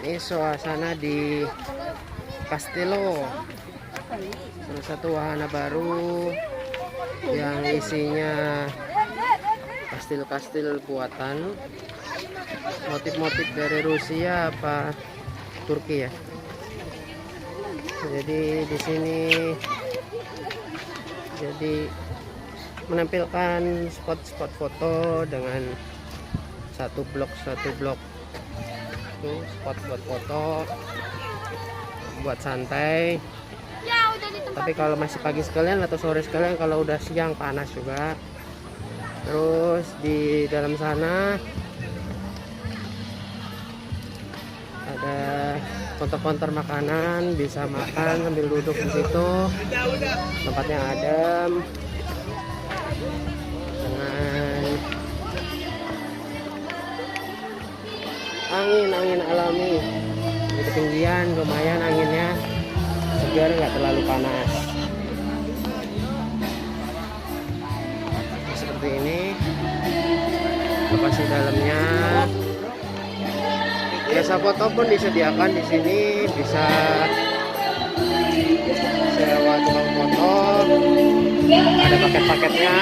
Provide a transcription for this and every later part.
Ini suasana di Castello, salah satu wahana baru yang isinya kastil-kastil buatan, motif-motif dari Rusia apa Turki ya. Jadi di sini menampilkan spot-spot foto dengan satu blok itu spot buat foto buat santai. Tapi kalau masih pagi sekalian atau sore sekalian, kalau udah siang panas juga. Terus di dalam sana ada konter-konter makanan, bisa makan sambil duduk di situ. Tempatnya adem dengan angin alami di ketinggian, lumayan anginnya segar, nggak terlalu panas. Seperti ini lokasi dalamnya. Jasa foto pun disediakan di sini, bisa sewa tukang foto, ada paket-paketnya.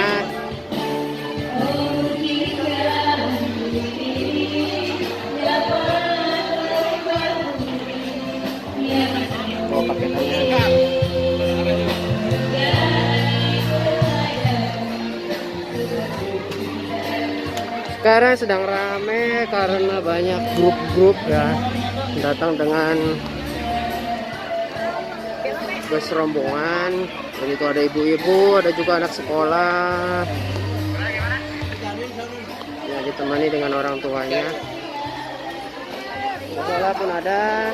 Sekarang sedang rame karena banyak grup-grup ya datang dengan bus rombongan. Dan itu ada ibu-ibu, ada juga anak sekolah ya, ditemani dengan orang tuanya. Sekolah pun ada.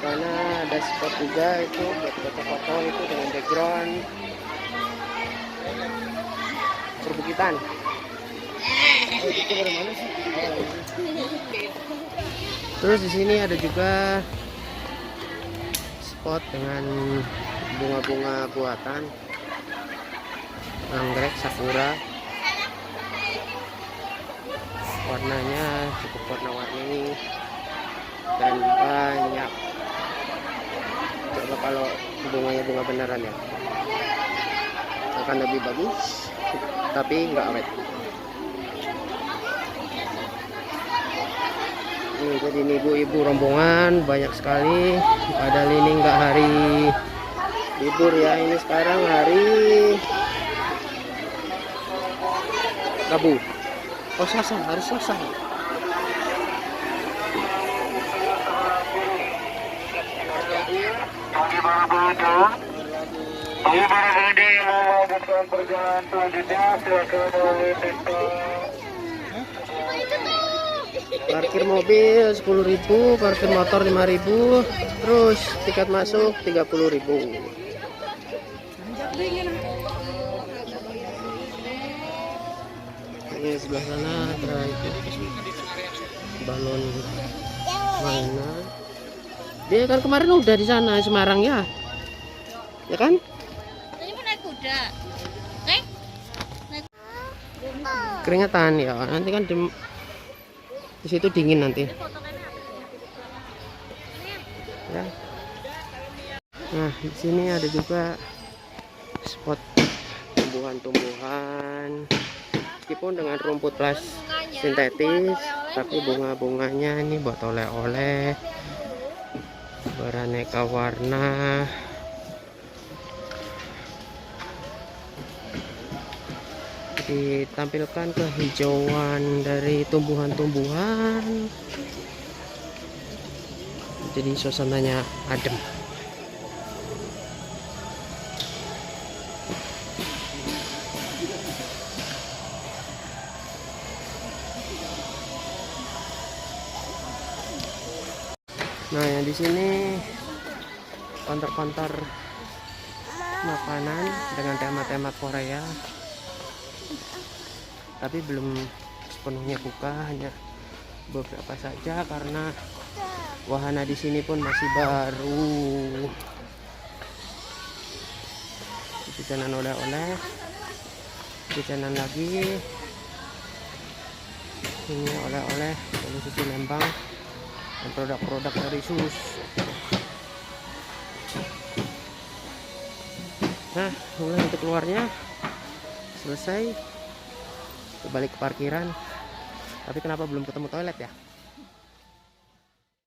Sana ada spot juga itu buat foto-foto itu dengan background perbukitan. Terus di sini ada juga spot dengan bunga-bunga buatan, anggrek sakura. Warnanya cukup warna-warni dan banyak. Coba kalau bunganya bunga beneran ya, akan lebih bagus, tapi nggak awet. Jadi ini ibu-ibu rombongan banyak sekali, padahal ini nggak hari libur ya, ini sekarang hari Rabu. Oh Selasa, hari Selasa. Parkir mobil 10.000, parkir motor 5.000, terus tiket masuk 30.000. Ini sebelah sana ada itu balon mainan. Dia kan kemarin udah di sana Semarang ya, ya kan? Tadi mau naik kuda, Keringetan ya, nanti kan di situ dingin nanti. Ya. Nah, di sini ada juga spot tumbuhan-tumbuhan, meskipun dengan rumput sintetis, tapi bunga-bunganya ini buat oleh-oleh, beraneka warna. Ditampilkan kehijauan dari tumbuhan-tumbuhan, jadi suasananya adem. Nah, yang di sini konter-konter makanan dengan tema-tema Korea, tapi belum sepenuhnya buka, hanya beberapa saja karena wahana di sini pun masih baru. Jajanan oleh-oleh, jajanan lagi. Ini oleh-oleh dari susu Lembang. dan produk-produk dari SUS. Nah, mulai untuk keluarnya selesai, balik ke parkiran. Tapi kenapa belum ketemu toilet ya?